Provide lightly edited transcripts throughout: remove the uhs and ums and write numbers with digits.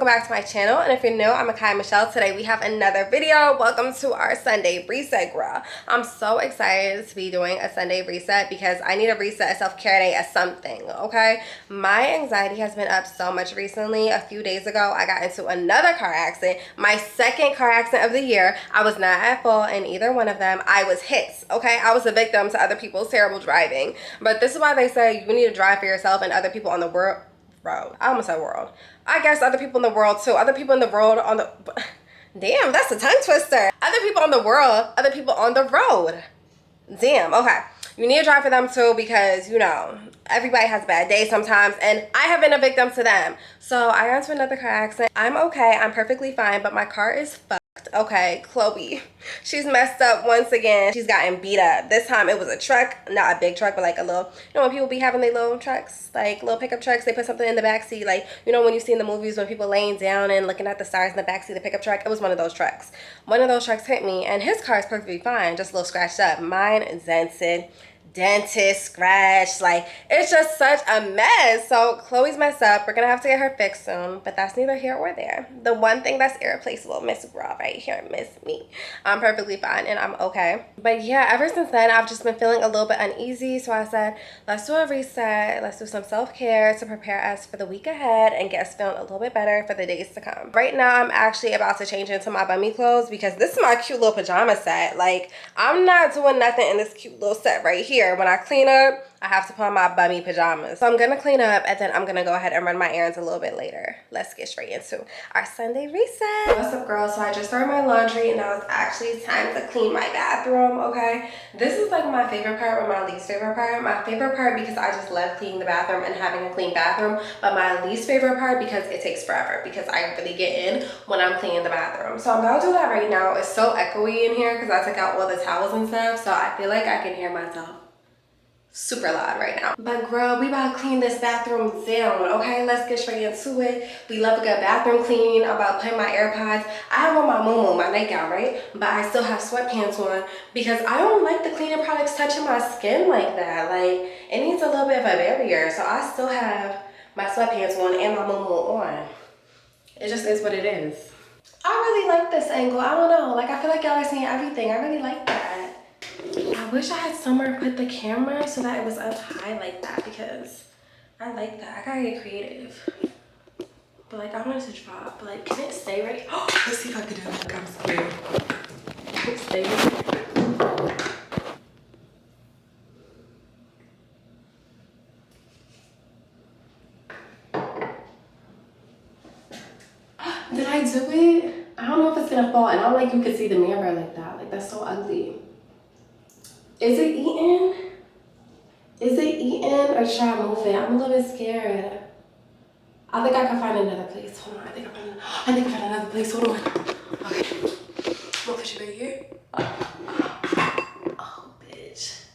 welcome back to my channel. And if you're new, I'm Makiyah Michelle. Today we have another video. Welcome to our Sunday reset, girl. I'm so excited to be doing a Sunday reset because I need a reset, a self-care day, a something, okay? My anxiety has been up so much recently. A few days ago, I got into another car accident. My second car accident of the year. I was not at fault in either one of them. I was hit, okay? I was a victim to other people's terrible driving. But this is why they say you need to drive for yourself and other people on the road. I almost said world. I guess other people in the world too. Other people in the world on the... Damn, that's a tongue twister. Other people on the world, other people on the road. Damn, okay. You need to drive for them too because, you know, everybody has bad days sometimes and I have been a victim to them. So I got into another car accident. I'm okay. I'm perfectly fine, but my car is fucked. Okay, Chloe, she's messed up once again. She's gotten beat up. This time it was a truck, not a big truck, but like a little, you know, when people be having their little trucks, like little pickup trucks, they put something in the back seat, like, you know, when you see in the movies when people laying down and looking at the stars in the back seat of the pickup truck. It was one of those trucks. One of those trucks hit me and his car is perfectly fine, just a little scratched up. Mine is dentist scratch, like it's just such a mess. So Chloe's messed up. We're gonna have to get her fixed soon, but that's neither here or there. The one thing that's irreplaceable, Miss Raw right here, Miss Me. I'm perfectly fine and I'm okay. But yeah, ever since then I've just been feeling a little bit uneasy, so I said let's do a reset, let's do some self-care to prepare us for the week ahead and get us feeling a little bit better for the days to come. Right now I'm actually about to change into my bummy clothes because this is my cute little pajama set. Like, I'm not doing nothing in this cute little set right here. When I clean up, I have to put on my bummy pajamas. So I'm gonna clean up and then I'm gonna go ahead and run my errands a little bit later. Let's get straight into our Sunday reset. What's up, girls? So I just started my laundry and now it's actually time to clean my bathroom, okay? This is like my favorite part or my least favorite part. My favorite part because I just love cleaning the bathroom and having a clean bathroom, but my least favorite part because it takes forever because I really get in when I'm cleaning the bathroom. So I'm about to do that right now. It's so echoey in here because I took out all the towels and stuff, so I feel like I can hear myself super loud right now. But girl, we about to clean this bathroom down, okay? Let's get straight into it. We love a good bathroom clean. I'm about to put my AirPods. I have on my muumuu, my nightgown, right? But I still have sweatpants on because I don't like the cleaning products touching my skin like that. Like, it needs a little bit of a barrier. So I still have my sweatpants on and my muumuu on. It just is what it is. I really like this angle. I don't know. Like, I feel like y'all are seeing everything. I really like that. I wish I had somewhere to put the camera so that it was up high like that because I like that. I gotta get creative. But like, I want it to drop. But like, can it stay right? Oh, let's see if I can do it. Like, I'm scared. Can it stay right? Did I do it? I don't know if it's gonna fall. And I don't like you can see the mirror like that. Like, that's so ugly. Is it eating? Is it eating or should I move it? I'm a little bit scared. I think I can find another place. Hold on, I think I found another place. Hold on. Okay. I'm gonna put you right here. Oh, bitch.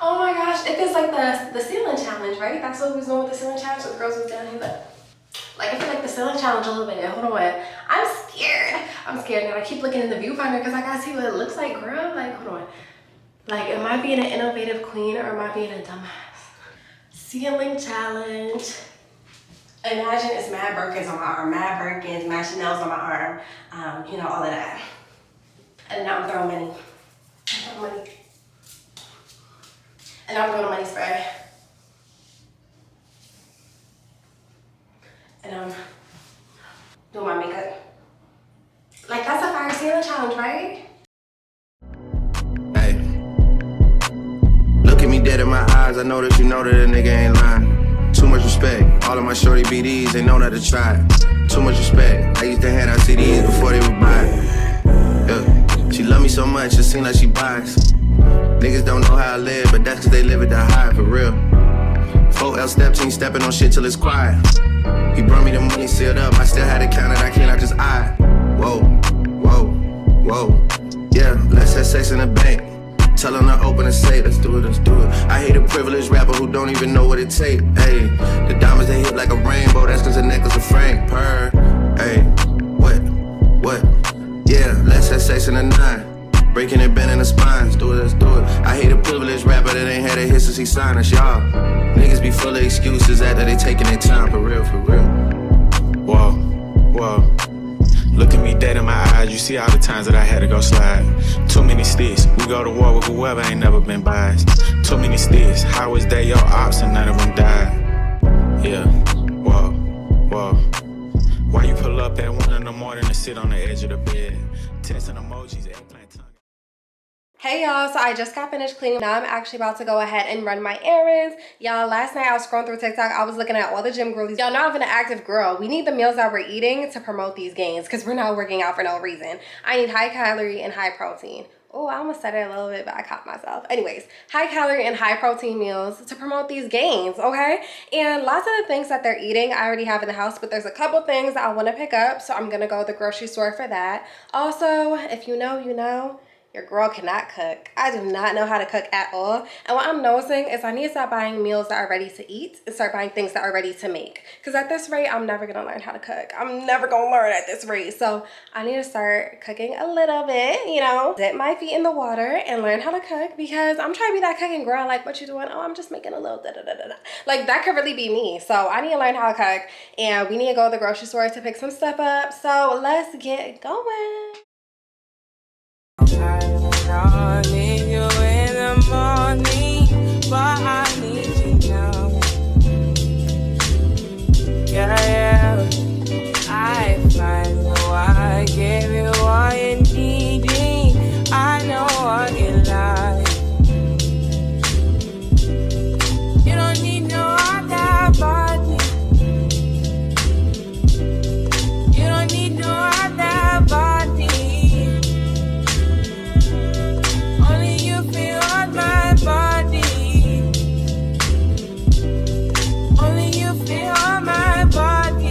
Oh my gosh, it feels like the ceiling challenge, right? That's what we was doing with the ceiling challenge. The girls was down here, like I feel like the ceiling challenge a little bit. Hold on, I'm scared. I'm scared, and I keep looking in the viewfinder because I gotta see what it looks like, girl. Like, hold on. Like, am I being an innovative queen or am I being a dumbass? Ceiling challenge. Imagine it's mad Birkins on my arm, mad Birkins, mad Chanel's on my arm. You know, all of that. And now I'm throwing money. I'm throwing money. And I'm doing a money spray. And I'm doing my makeup. Like, that's a fire ceiling challenge, right? Hey. Look at me dead in my eyes. I know that you know that a nigga ain't lying. Too much respect. All of my shorty BDs, they know not to try. Too much respect. I used to hand out CDs before they would buy. Yeah. She love me so much, it seems like she buys. Niggas don't know how I live, but that's cause they live it that high, for real. 4L step team stepping on shit till it's quiet. He brought me the money sealed up, I still had to count it, I cannot just eye. Whoa, whoa, whoa. Yeah, let's have sex in the bank. Tell him to open and say, let's do it, let's do it. I hate a privileged rapper who don't even know what it take. Hey, the diamonds they hit like a rainbow, that's cause the necklace a Frank. Purr. Hey, what? Yeah, let's have sex in the night. Breaking and bending the spines, do it, let's do it. I hate a privileged rapper that ain't had a hit since he signed us, y'all. Niggas be full of excuses after they taking their time, for real, for real. Whoa. Look at me dead in my eyes, you see all the times that I had to go slide. Too many sticks, we go to war with whoever ain't never been biased. Too many sticks, how was they your ops and none of them died? Yeah, whoa. Why you pull up at 1 in the morning and sit on the edge of the bed? Testing emojis, eggplant tongue. Hey y'all, so I just got finished cleaning. Now I'm actually about to go ahead and run my errands. Y'all, last night I was scrolling through TikTok. I was looking at all the gym girlies. Y'all know I'm an active girl. We need the meals that we're eating to promote these gains because we're not working out for no reason. I need high calorie and high protein. Oh, I almost said it a little bit, but I caught myself. Anyways, high calorie and high protein meals to promote these gains, okay? And lots of the things that they're eating I already have in the house, but there's a couple things that I want to pick up, so I'm gonna go to the grocery store for that. Also, if you know, you know. Your girl cannot cook. I do not know how to cook at all. And what I'm noticing is I need to stop buying meals that are ready to eat and start buying things that are ready to make. Because at this rate, I'm never gonna learn how to cook. I'm never gonna learn at this rate. So I need to start cooking a little bit, you know, dip my feet in the water and learn how to cook because I'm trying to be that cooking girl. Like, what you doing? Oh, I'm just making a little da-da-da-da-da. Like, that could really be me. So I need to learn how to cook and we need to go to the grocery store to pick some stuff up. So let's get going. I need you in the morning, but I need you now. Yeah. I find you, I give you all you need. I know what you like. You don't need no other body. You don't need no other body. Only you feel on my body. Only you feel on my body.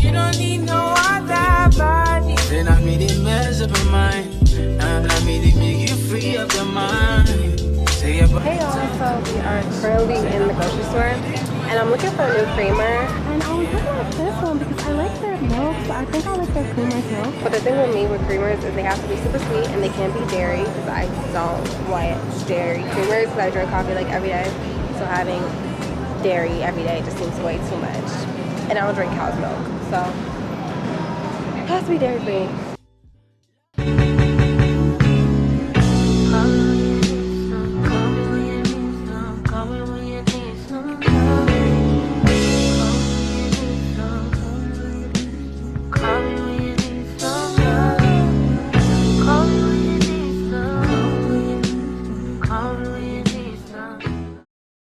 You don't need no other body. Then I made it mess up your mind, and I made it make you free up your mind. Say about Hey y'all, so we are currently in the grocery store and I'm looking for a new creamer. And I was looking at this one because I like their milk, so I think I like their creamer too. But the thing with me with creamers is they have to be super sweet and they can't be dairy because I don't like dairy creamers because I drink coffee like every day. So having dairy every day just seems way too much. And I don't drink cow's milk, so it has to be dairy free.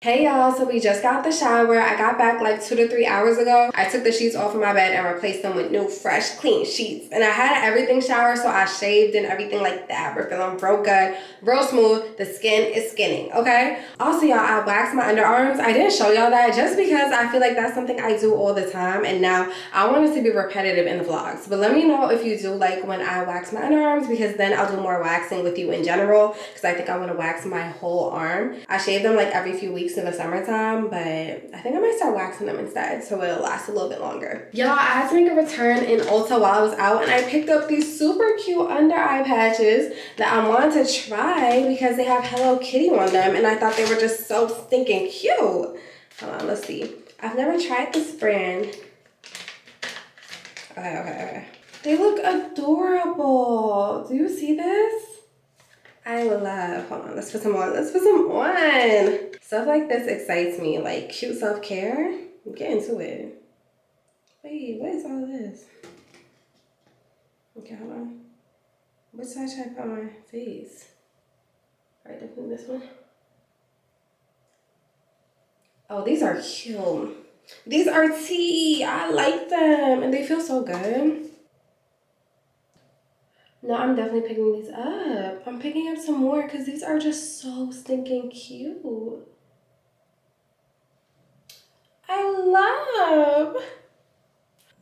Hey y'all, so we just got the shower. I got back like 2 to 3 hours ago. I took the sheets off of my bed and replaced them with new, fresh, clean sheets. And I had an everything shower, so I shaved and everything like that. We're feeling real good, real smooth. The skin is skinning, okay? Also, y'all, I waxed my underarms. I didn't show y'all that just because I feel like that's something I do all the time. And now I want it to be repetitive in the vlogs. But let me know if you do like when I wax my underarms because then I'll do more waxing with you in general because I think I want to wax my whole arm. I shave them like every few weeks in the summertime, but I think I might start waxing them instead so it'll last a little bit longer. Y'all, I had to make a return in Ulta while I was out and I picked up these super cute under eye patches that I wanted to try because they have Hello Kitty on them and I thought they were just so stinking cute. Hold on, let's see. I've never tried this brand. Okay. They look adorable. Do you see this? I love, hold on, let's put some on. Stuff like this excites me, like cute self-care. Get into it. Wait, what is all of this? Okay, hold on. Which side should I put on my face? All right, definitely this one. Oh, these are cute. These are tea. I like them and they feel so good. No, I'm definitely picking these up. I'm picking up some more because these are just so stinking cute. I love.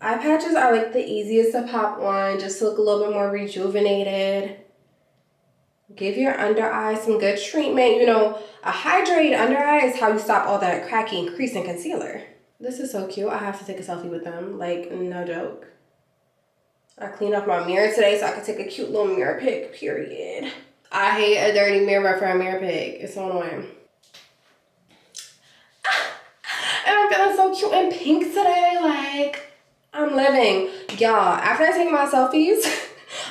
Eye patches are like the easiest to pop on just to look a little bit more rejuvenated. Give your under eye some good treatment. You know, a hydrated under eye is how you stop all that cracking, crease, and concealer. This is so cute. I have to take a selfie with them. Like, no joke. I cleaned off my mirror today so I could take a cute little mirror pic, period. I hate a dirty mirror for a mirror pic. It's so annoying. And I'm feeling so cute and pink today. Like, I'm living. Y'all, after I take my selfies,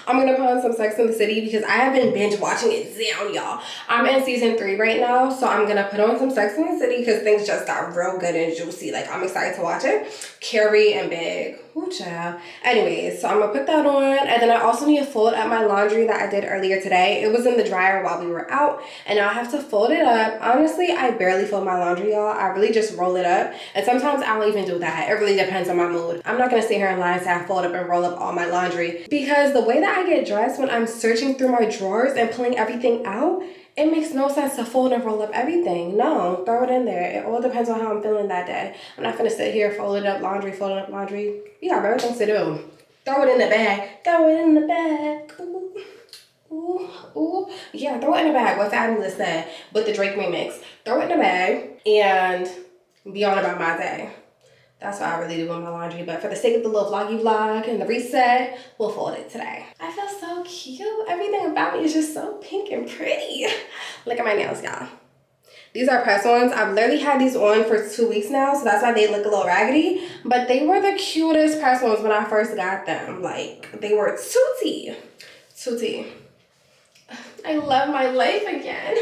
I'm gonna put on some Sex in the City because I have been binge watching it down, y'all. I'm in season 3 right now, so I'm gonna put on some Sex in the City because things just got real good and juicy. Like, I'm excited to watch it. Carrie and Big. Ooh, child. Anyways, so I'm gonna put that on, and then I also need to fold up my laundry that I did earlier today. It was in the dryer while we were out, and now I have to fold it up. Honestly, I barely fold my laundry, y'all. I really just roll it up, and sometimes I don't even do that. It really depends on my mood. I'm not gonna sit here and lie and say I fold up and roll up all my laundry because the way that I get dressed when I'm searching through my drawers and pulling everything out, it makes no sense to fold and roll up everything. No, throw it in there. It all depends on how I'm feeling that day. I'm not gonna sit here folding up laundry. You got better things to do. Throw it in the bag. Throw it in the bag. Ooh, ooh, ooh. Yeah, throw it in the bag. What Fabulous said with the Drake remix. Throw it in the bag and be on about my day. That's what I really do with my laundry. But for the sake of the little vloggy vlog and the reset, we'll fold it today. I feel so cute. Everything about me is just so pink and pretty. Look at my nails, y'all. These are press-ons. I've literally had these on for 2 weeks now, so that's why they look a little raggedy. But they were the cutest press-ons when I first got them. Like, they were tootie. Tootie. I love my life again.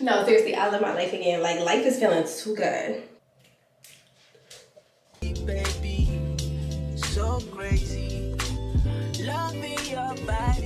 No, seriously, I love my life again. Like, life is feeling too good. Baby, so crazy. Loving your body.